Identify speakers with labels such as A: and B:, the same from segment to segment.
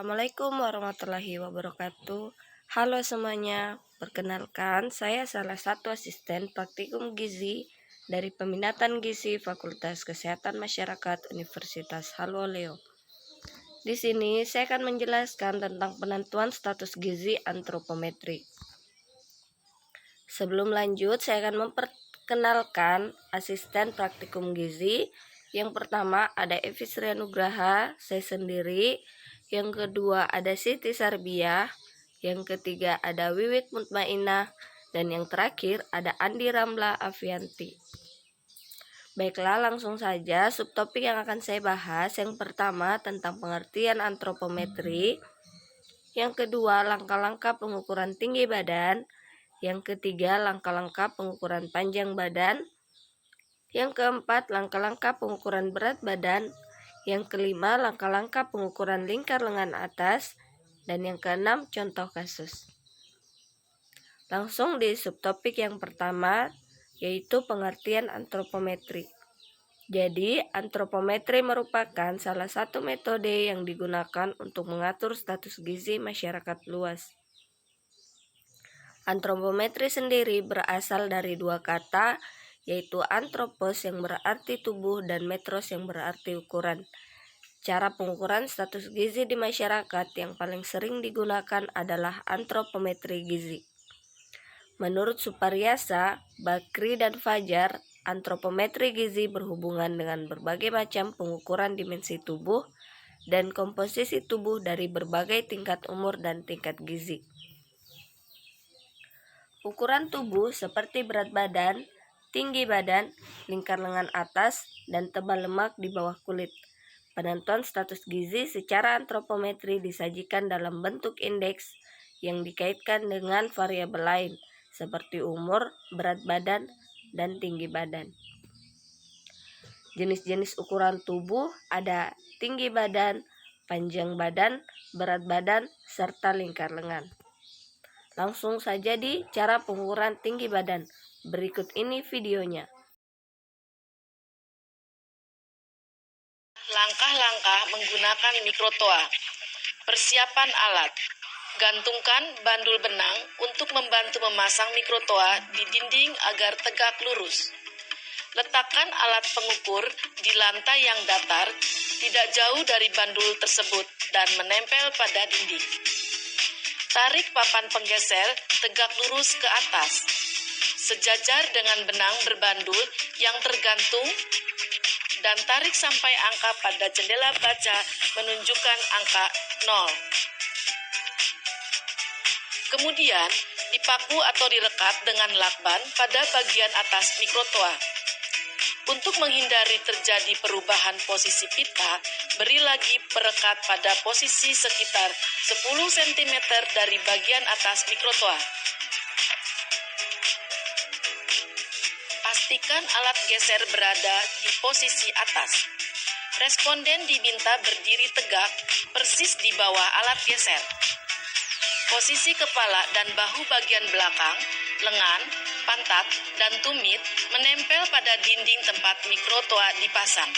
A: Assalamualaikum warahmatullahi wabarakatuh. Halo semuanya, perkenalkan saya salah satu asisten praktikum gizi dari peminatan gizi Fakultas Kesehatan Masyarakat Universitas Haloleo. Di sini saya akan menjelaskan tentang penentuan status gizi antropometri. Sebelum lanjut, saya akan memperkenalkan asisten praktikum gizi. Yang pertama ada Evi Sri Nugraha, saya sendiri. Yang kedua ada Siti Sarbiah. Yang ketiga ada Wiwit Mutmainah. Dan yang terakhir ada Andi Ramla Avianti. Baiklah, langsung saja subtopik yang akan saya bahas. Yang pertama tentang pengertian antropometri. Yang kedua langkah-langkah pengukuran tinggi badan. Yang ketiga langkah-langkah pengukuran panjang badan. Yang keempat langkah-langkah pengukuran berat badan. Yang kelima langkah-langkah pengukuran lingkar lengan atas. Dan yang keenam contoh kasus. Langsung di subtopik yang pertama, yaitu pengertian antropometri. Jadi, antropometri merupakan salah satu metode yang digunakan untuk mengatur status gizi masyarakat luas. Antropometri sendiri berasal dari dua kata, yaitu antropos yang berarti tubuh dan metros yang berarti ukuran. Cara pengukuran status gizi di masyarakat yang paling sering digunakan adalah antropometri gizi. Menurut Suparyasa, Bakri, dan Fajar, antropometri gizi berhubungan dengan berbagai macam pengukuran dimensi tubuh dan komposisi tubuh dari berbagai tingkat umur dan tingkat gizi. Ukuran tubuh seperti berat badan, tinggi badan, lingkar lengan atas, dan tebal lemak di bawah kulit. Penentuan status gizi secara antropometri disajikan dalam bentuk indeks yang dikaitkan dengan variabel lain seperti umur, berat badan, dan tinggi badan. Jenis-jenis ukuran tubuh ada tinggi badan, panjang badan, berat badan, serta lingkar lengan. Langsung saja di cara pengukuran tinggi badan. Berikut ini videonya.
B: Langkah-langkah menggunakan mikrotoa. Persiapan alat. Gantungkan bandul benang untuk membantu memasang mikrotoa di dinding agar tegak lurus. Letakkan alat pengukur di lantai yang datar, tidak jauh dari bandul tersebut dan menempel pada dinding. Tarik papan penggeser tegak lurus ke atas, sejajar dengan benang berbandul yang tergantung, dan tarik sampai angka pada jendela baca menunjukkan angka 0. Kemudian, dipaku atau direkat dengan lakban pada bagian atas mikrotoa. Untuk menghindari terjadi perubahan posisi pita, beri lagi perekat pada posisi sekitar 10 cm dari bagian atas mikrotoa. Pastikan alat geser berada di posisi atas. Responden diminta berdiri tegak persis di bawah alat geser. Posisi kepala dan bahu bagian belakang, lengan, pantat, dan tumit menempel pada dinding tempat mikrotoa dipasang.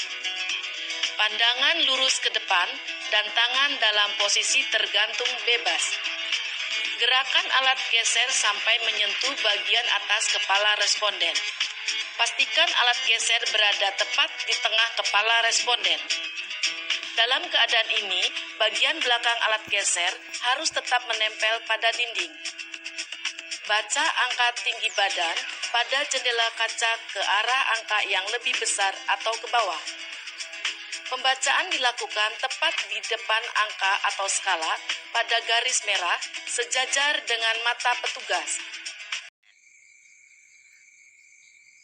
B: Pandangan lurus ke depan dan tangan dalam posisi tergantung bebas. Gerakan alat geser sampai menyentuh bagian atas kepala responden. Pastikan alat geser berada tepat di tengah kepala responden. Dalam keadaan ini, bagian belakang alat geser harus tetap menempel pada dinding. Baca angka tinggi badan pada jendela kaca ke arah angka yang lebih besar atau ke bawah. Pembacaan dilakukan tepat di depan angka atau skala pada garis merah sejajar dengan mata petugas.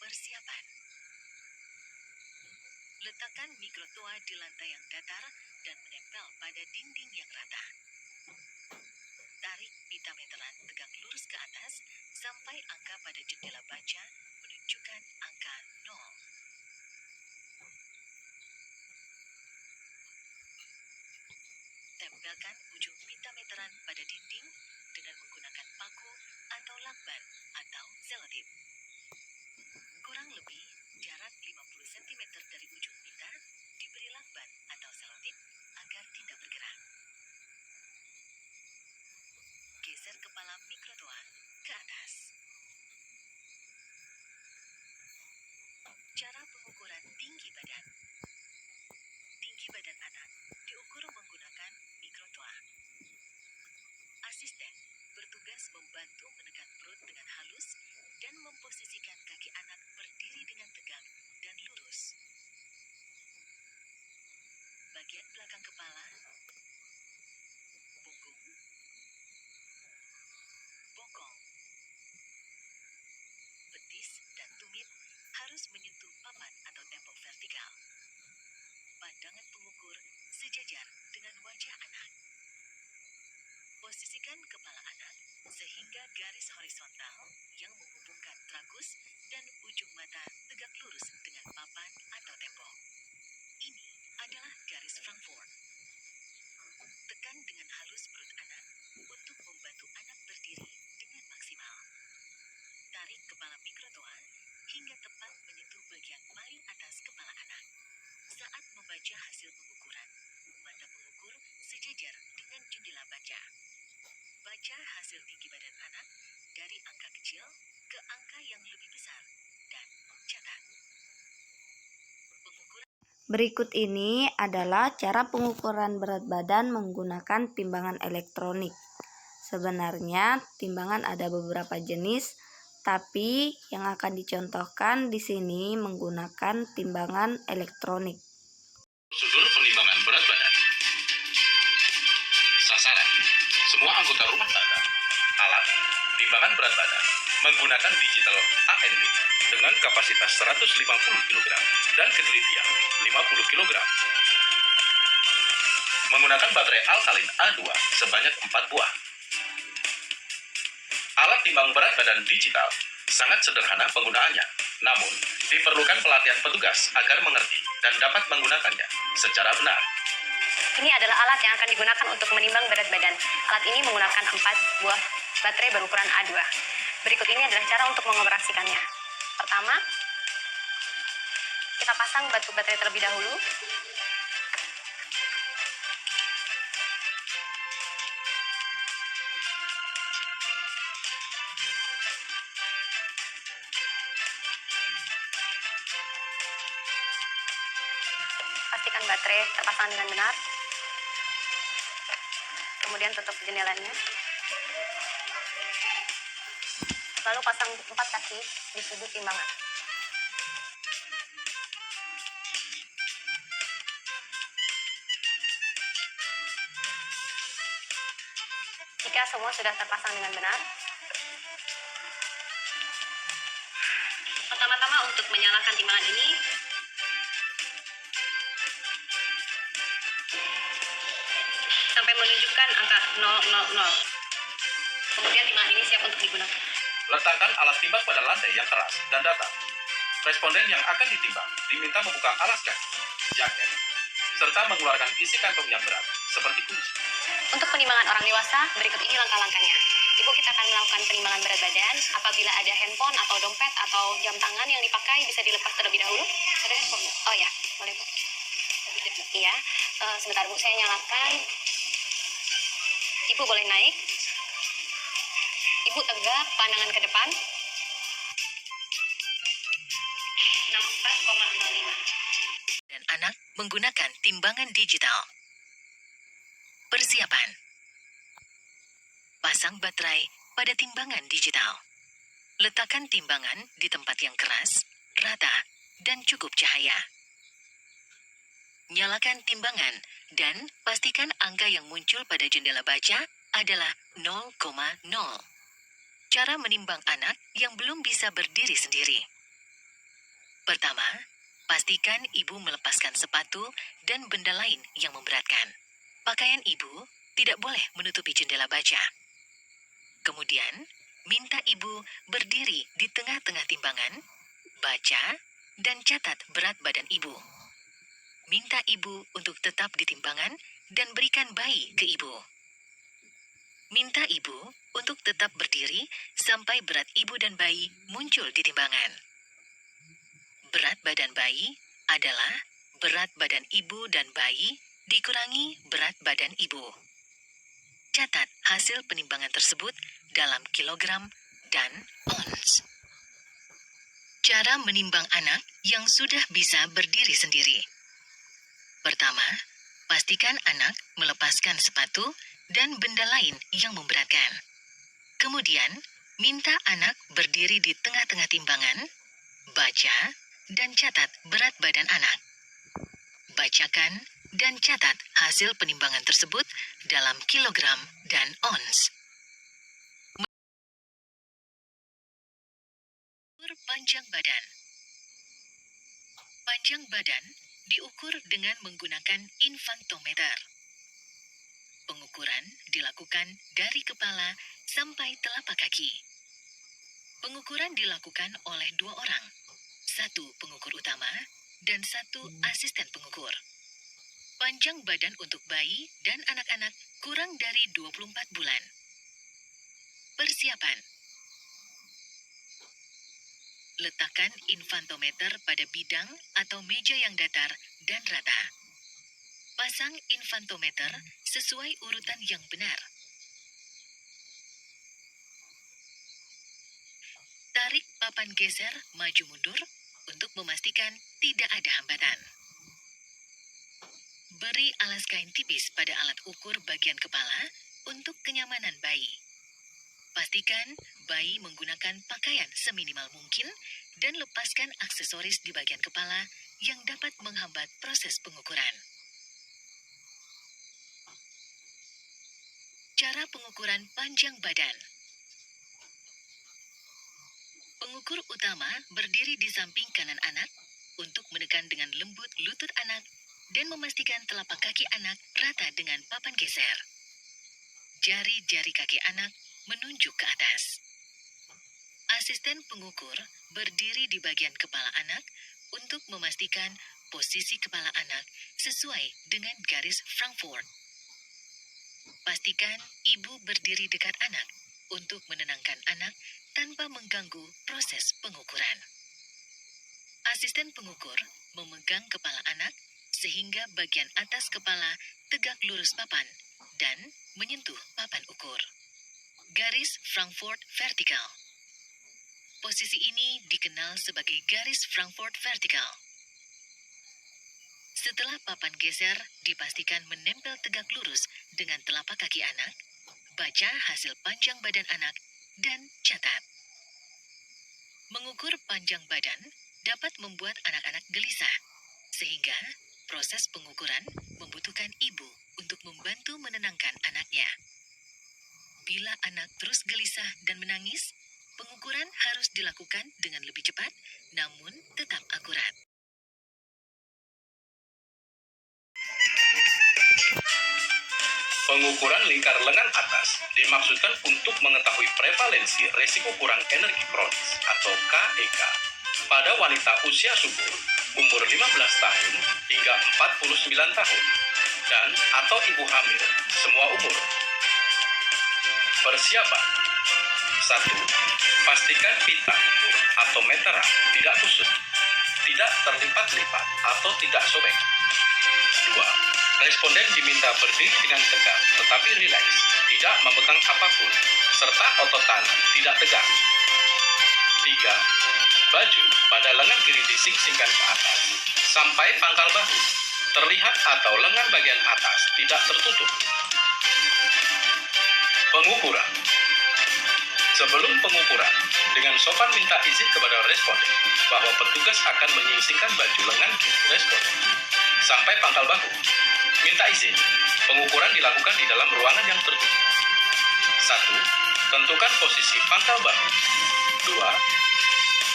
C: Persiapan. Letakkan mikrotoa di lantai yang datar dan menempel pada dinding yang rata. Tarik pita meteran tegak lurus ke atas sampai angka pada jendela baca menunjukkan angka 0. Tempelkan ujung pita meteran pada dinding dengan menggunakan paku atau lakban atau selotip. Kurang lebih jarak 50 cm dari ujung pita diberi lakban atau selotip agar tidak bergerak. kepala mikrotoa ke atas. Cara pengukuran tinggi badan. Tinggi badan anak diukur menggunakan mikrotoa. Asisten bertugas membantu menekan perut dengan halus dan memposisikan kaki anak berdiri dengan tegak dan lurus. Bagian belakang kepala, punggung, bokong, betis, dan tumit harus menyentuh papan atau tembok vertikal. Pandangan pengukur sejajar dengan wajah anak. Posisikan kepala anak sehingga garis horizontal yang menghubungkan tragus dan ujung mata tegak lurus dengan papan atau tembok. Ini adalah garis Frankfurt. Tekan dengan halus perut anak untuk membantu anak berdiri dengan maksimal. Tarik kepala mikrotoa hingga tepat menyentuh bagian paling atas kepala anak. Saat membaca hasil pengukuran, mata pengukur sejajar dengan jendela baca. Baca hasil tinggi badan anak dari angka kecil ke angka yang lebih besar dan catat. Pengukuran
A: Berikut ini adalah cara pengukuran berat badan menggunakan timbangan elektronik. Sebenarnya timbangan ada beberapa jenis, tapi yang akan dicontohkan di sini menggunakan timbangan elektronik.
D: Prosedur penimbangan berat badan. Sasaran: semua anggota rumah tangga. Alat: timbangan berat badan menggunakan digital ANB dengan kapasitas 150 kg dan ketelitian 50 kg. Menggunakan baterai alkalin A2 sebanyak 4 buah. Alat timbang berat badan digital sangat sederhana penggunaannya, namun diperlukan pelatihan petugas agar mengerti dan dapat menggunakannya secara benar.
E: Ini adalah alat yang akan digunakan untuk menimbang berat badan. Alat ini menggunakan 4 buah baterai berukuran A2. Berikut ini adalah cara untuk mengoperasikannya. Pertama, kita pasang batu baterai terlebih dahulu. Pastikan baterai terpasang dengan benar. Kemudian tutup jendelanya. Lalu pasang 4 kaki di sudut timbangan. Jika semua sudah terpasang dengan benar, pertama-tama untuk menyalakan timbangan ini, sampai menunjukkan angka 000. Kemudian timbangan ini siap untuk digunakan.
D: Letakkan alat timbang pada lantai yang keras dan datar. Responden yang akan ditimbang diminta membuka alas kaki, jaket, serta mengeluarkan isi kantong yang berat, seperti kunci.
E: Untuk penimbangan orang dewasa, berikut ini langkah-langkahnya. Ibu, kita akan melakukan penimbangan berat badan. Apabila ada handphone atau dompet atau jam tangan yang dipakai, bisa dilepas terlebih dahulu. Ada handphone? Oh ya, boleh Bu. Iya, sebentar Bu, saya nyalakan. Ibu boleh naik. Ibu tegak, pandangan ke depan. 64,05.
C: dan anak menggunakan timbangan digital. Persiapan. Pasang baterai pada timbangan digital. Letakkan timbangan di tempat yang keras, rata, dan cukup cahaya. Nyalakan timbangan dan pastikan angka yang muncul pada jendela baca adalah 0,0. Cara menimbang anak yang belum bisa berdiri sendiri. Pertama, pastikan ibu melepaskan sepatu dan benda lain yang memberatkan. Pakaian ibu tidak boleh menutupi jendela baca. Kemudian, minta ibu berdiri di tengah-tengah timbangan, baca, dan catat berat badan ibu. Minta ibu untuk tetap di timbangan dan berikan bayi ke ibu. Minta ibu untuk tetap berdiri sampai berat ibu dan bayi muncul di timbangan. Berat badan bayi adalah berat badan ibu dan bayi dikurangi berat badan ibu. Catat hasil penimbangan tersebut dalam kilogram dan ons. Cara menimbang anak yang sudah bisa berdiri sendiri. Pertama, pastikan anak melepaskan sepatu dan benda lain yang memberatkan. Kemudian, minta anak berdiri di tengah-tengah timbangan, baca, dan catat berat badan anak. Bacakan dan catat hasil penimbangan tersebut dalam kilogram dan ons. Ukur panjang badan. Panjang badan diukur dengan menggunakan infantometer. Pengukuran dilakukan dari kepala sampai telapak kaki. Pengukuran dilakukan oleh 2 orang, 1 pengukur utama dan 1 asisten pengukur. Panjang badan untuk bayi dan anak-anak kurang dari 24 bulan. Persiapan. Letakkan infantometer pada bidang atau meja yang datar dan rata. Pasang infantometer sesuai urutan yang benar. Tarik papan geser maju mundur untuk memastikan tidak ada hambatan. Beri alas kain tipis pada alat ukur bagian kepala untuk kenyamanan bayi. Pastikan bayi menggunakan pakaian seminimal mungkin dan lepaskan aksesoris di bagian kepala yang dapat menghambat proses pengukuran. Cara pengukuran panjang badan. Pengukur utama berdiri di samping kanan anak untuk menekan dengan lembut lutut anak dan memastikan telapak kaki anak rata dengan papan geser. Jari-jari kaki anak menunjuk ke atas. Asisten pengukur berdiri di bagian kepala anak untuk memastikan posisi kepala anak sesuai dengan garis Frankfurt. Pastikan ibu berdiri dekat anak untuk menenangkan anak tanpa mengganggu proses pengukuran. Asisten pengukur memegang kepala anak sehingga bagian atas kepala tegak lurus papan dan menyentuh papan ukur. Garis Frankfurt vertikal. Posisi ini dikenal sebagai garis Frankfurt vertikal. Setelah papan geser dipastikan menempel tegak lurus dengan telapak kaki anak, baca hasil panjang badan anak, dan catat. Mengukur panjang badan dapat membuat anak-anak gelisah, sehingga proses pengukuran membutuhkan ibu untuk membantu menenangkan anaknya. Bila anak terus gelisah dan menangis, pengukuran harus dilakukan dengan lebih cepat, namun tetap akurat.
D: Pengukuran lingkar lengan atas dimaksudkan untuk mengetahui prevalensi resiko kurang energi kronis atau KEK pada wanita usia subur umur 15 tahun hingga 49 tahun dan atau ibu hamil semua umur. Persiapan. 1. Pastikan pita ukur atau meteran tidak kusut, tidak terlipat-lipat atau tidak sobek. 2. Responden diminta berdiri dengan tegak tetapi rileks, tidak memegang apapun, serta otot tangan tidak tegang. 3. Baju pada lengan kiri disingsingkan ke atas sampai pangkal bahu, terlihat atau lengan bagian atas tidak tertutup. Pengukuran. Sebelum pengukuran, dengan sopan minta izin kepada responden bahwa petugas akan menyingsingkan baju lengan kiri responden sampai pangkal bahu. Minta izin, pengukuran dilakukan di dalam ruangan yang tertutup. 1. Tentukan posisi pangkal bahu. 2.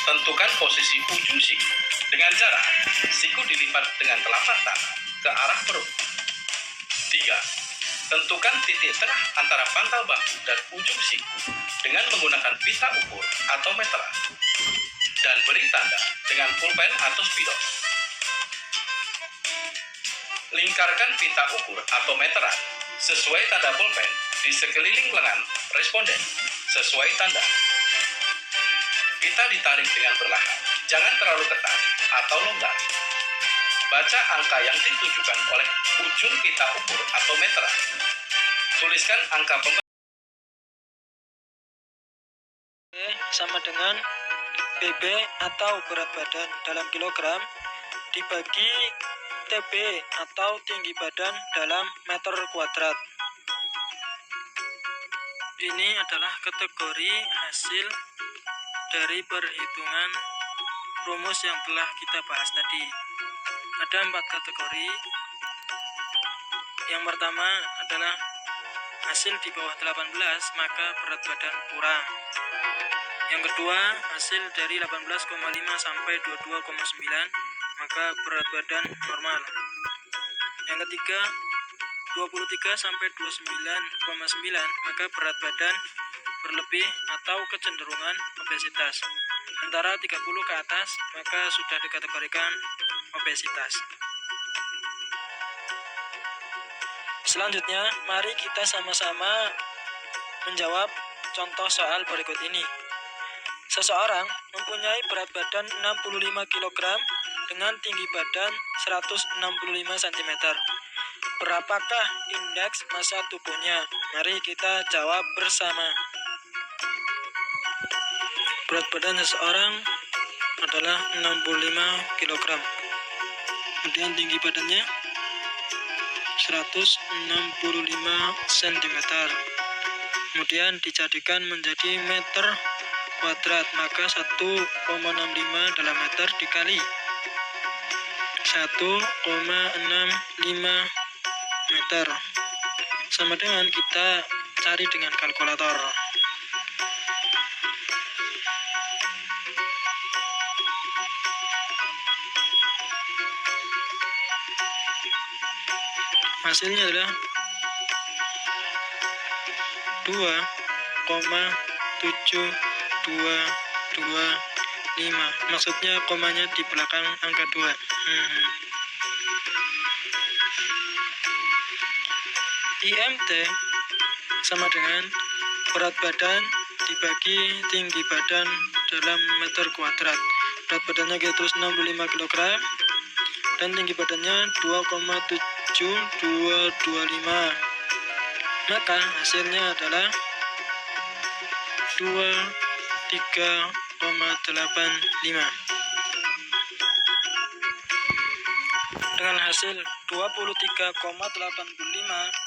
D: Tentukan posisi ujung siku dengan cara siku dilipat dengan telapak tangan ke arah perut. 3. Tentukan titik tengah antara pangkal bahu dan ujung siku dengan menggunakan pita ukur atau meteran. Dan beri tanda dengan pulpen atau spidol. Lingkarkan pita ukur atau meteran sesuai tanda pulpen di sekeliling lengan responden sesuai tanda. Pita ditarik dengan perlahan, jangan terlalu ketat atau longgar. Baca angka yang ditujukan oleh ujung pita ukur atau meteran. Tuliskan angka pembagian
F: sama dengan BB atau berat badan dalam kilogram dibagi TB atau tinggi badan dalam meter kuadrat. Ini adalah kategori hasil dari perhitungan rumus yang telah kita bahas tadi. Ada 4 kategori. Yang pertama adalah hasil di bawah 18 maka berat badan kurang. Yang kedua, hasil dari 18,5 sampai 22,9 maka berat badan normal. Yang ketiga, 23 sampai 29,9 maka berat badan berlebih atau kecenderungan obesitas. Antara 30 ke atas maka sudah dikategorikan obesitas. Selanjutnya, mari kita sama-sama menjawab contoh soal berikut ini. Seseorang mempunyai berat badan 65 kg dengan tinggi badan 165 cm. Berapakah indeks massa tubuhnya? Mari kita jawab bersama. Berat badan seseorang adalah 65 kg. Kemudian tinggi badannya 165 cm. Kemudian dijadikan menjadi meter kuadrat, maka 1,65 dalam meter dikali 1,65 meter sama dengan kita cari dengan kalkulator. Hasilnya adalah 2,725. Maksudnya komanya di belakang angka 2. IMT sama dengan berat badan dibagi tinggi badan dalam meter kuadrat. Berat badannya kita tulis 65 kg dan tinggi badannya 2,7225. Maka hasilnya adalah 23,85. Dengan hasil 23,85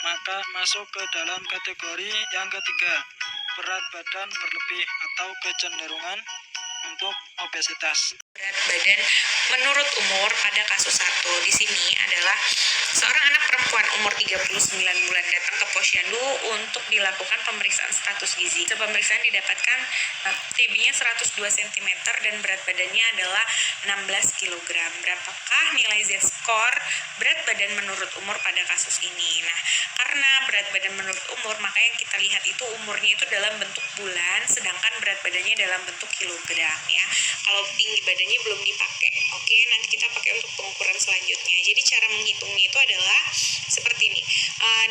F: maka masuk ke dalam kategori yang ketiga, berat badan berlebih atau kecenderungan untuk obesitas.
G: Berat badan menurut umur pada kasus 1 di sini adalah seorang anak perempuan umur 39 bulan datang ke posyandu untuk dilakukan pemeriksaan status gizi. Pemeriksaan didapatkan TB-nya 102 cm dan berat badannya adalah 16 kg. Berapakah nilai Z-score berat badan menurut umur pada kasus ini? Nah, karena berat badan menurut umur, maka yang kita lihat itu umurnya itu dalam bentuk bulan, sedangkan berat badannya dalam bentuk kilogram ya. Kalau tinggi badannya belum dipakai. Oke, nanti kita pakai untuk pengukuran selanjutnya. Jadi cara menghitungnya itu adalah seperti ini.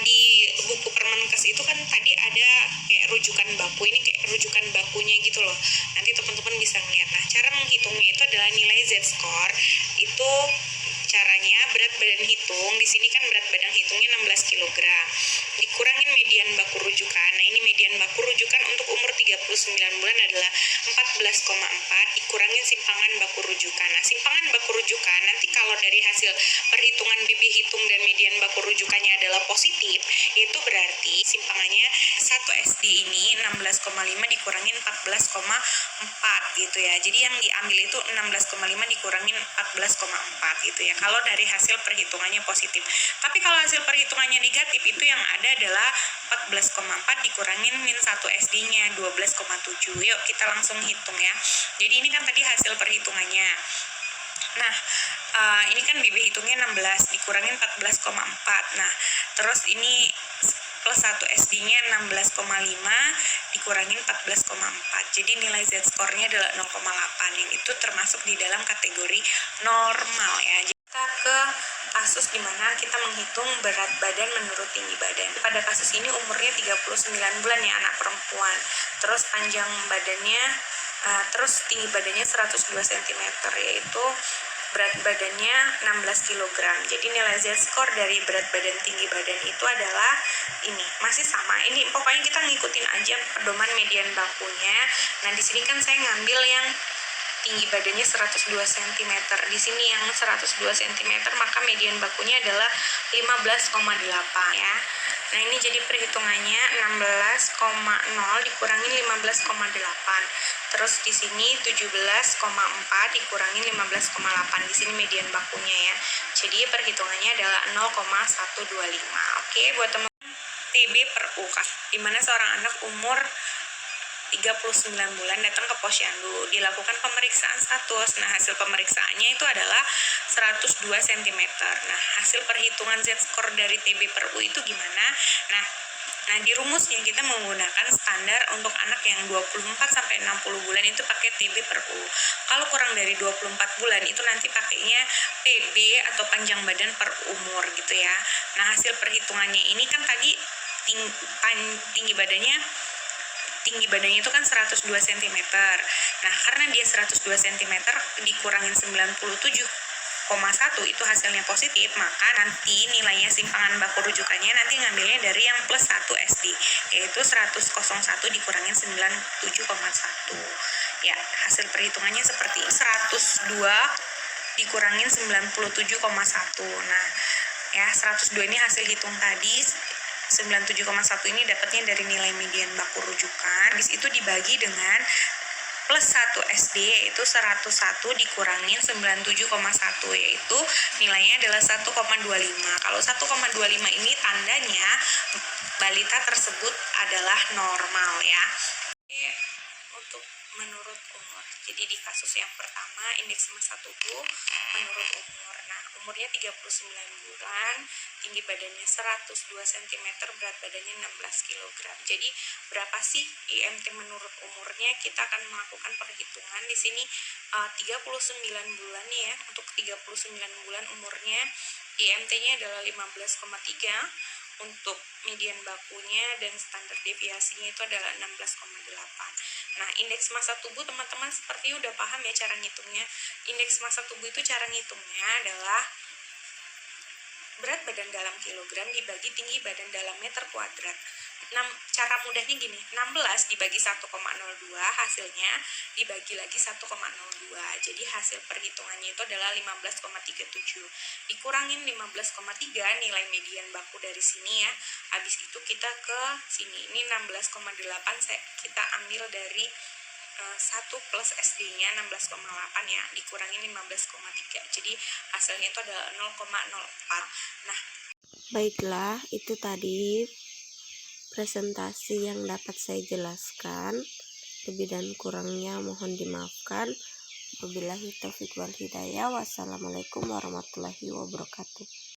G: Di buku Permenkes itu kan tadi ada kayak rujukan baku, ini kayak rujukan bakunya gitu loh. Nanti teman-teman bisa ngeliat. Nah, cara menghitungnya itu adalah nilai Z-score. Itu caranya berat badan hitung. Di sini kan berat badan hitungnya 16 kg. Dikurangin median baku rujukan. Nah, ini median baku rujukan untuk umur 39 bulan adalah 14,4 dikurangin simpangan baku rujukan. Nah, simpangan baku rujukan nanti kalau dari hasil perhitungan BB hitung dan median baku rujukannya adalah positif, itu berarti simpangannya 1 SD ini 16,5 dikurangin 14,4 gitu ya. Jadi yang diambil itu 16,5 dikurangin 14,4 gitu ya. Kalau dari hasil perhitungannya positif. Tapi kalau hasil perhitungannya negatif, itu yang ada adalah 14,4 dikurangin min 1 SD-nya 12,7. Yuk kita langsung hitung ya. Jadi ini kan tadi hasil perhitungannya. Nah, ini kan BB hitungnya 16 dikurangin 14,4. Nah, terus ini plus 1 SD-nya 16,5 dikurangin 14,4. Jadi nilai Z-score-nya adalah 0,8. Yang itu termasuk di dalam kategori normal ya. Kita ke kasus dimana kita menghitung berat badan menurut tinggi badan. Pada kasus ini umurnya 39 bulan ya, anak perempuan. Terus panjang badannya, terus tinggi badannya 102 cm, yaitu berat badannya 16 kg. Jadi nilai Z-score dari berat badan tinggi badan itu adalah ini, masih sama. Ini pokoknya kita ngikutin aja pedoman median bakunya. Nah, di sini kan saya ngambil yang tinggi badannya 102 cm. Di sini yang 102 cm, maka median bakunya adalah 15,8 ya. Nah, ini jadi perhitungannya 16,0 dikurangin 15,8. Terus di sini 17,4 dikurangin 15,8. Di sini median bakunya ya. Jadi perhitungannya adalah 0,125. Oke, buat teman TB per U, di mana seorang anak umur 39 bulan datang ke posyandu, dilakukan pemeriksaan status. Nah, hasil pemeriksaannya itu adalah 102 cm. Nah, hasil perhitungan Z-score dari TB per U itu gimana? Nah, di rumusnya kita menggunakan standar untuk anak yang 24 sampai 60 bulan itu pakai TB per U. Kalau kurang dari 24 bulan itu nanti pakainya PB atau panjang badan per umur gitu ya. Nah, hasil perhitungannya ini kan tadi tinggi badannya itu kan 102 cm. Nah, karena dia 102 cm dikurangin 97,1 itu hasilnya positif, maka nanti nilainya simpangan baku rujukannya nanti ngambilnya dari yang plus 1 SD, yaitu 100,1 dikurangin 97,1. Ya, hasil perhitungannya seperti 102 dikurangin 97,1. Nah, ya 102 ini hasil hitung tadi. 97,1 ini dapatnya dari nilai median baku rujukan. Habis itu dibagi dengan plus 1 SD, yaitu 101 dikurangin 97,1, yaitu nilainya adalah 1,25. Kalau 1,25 ini tandanya balita tersebut adalah normal ya. Oke, untuk menurut umur. Jadi di kasus yang pertama, indeks massa tubuh menurut umur. Nah, umurnya 39 bulan, tinggi badannya 102 cm, berat badannya 16 kg. Jadi berapa sih IMT menurut umurnya? Kita akan melakukan perhitungan di sini 39 bulan ya. Untuk 39 bulan umurnya IMT-nya adalah 15,3. Untuk median bakunya dan standar deviasinya itu adalah 16,8. Nah, indeks massa tubuh teman-teman seperti udah paham ya cara ngitungnya. Indeks massa tubuh itu cara ngitungnya adalah berat badan dalam kilogram dibagi tinggi badan dalam meter kuadrat. Cara mudahnya gini, 16 dibagi 1,02 hasilnya dibagi lagi 1,02. Jadi hasil perhitungannya itu adalah 15,37. Dikurangin 15,3 nilai median baku dari sini ya. Habis itu kita ke sini. Ini 16,8 kita ambil dari 1 plus SD-nya 16,8 ya, dikurangin 15,3. Jadi hasilnya itu adalah 0,04. Nah,
A: Baiklah, itu tadi presentasi yang dapat saya jelaskan. Lebih dan kurangnya mohon dimaafkan. Wabillahi taufiq wal hidayah. Wassalamualaikum warahmatullahi wabarakatuh.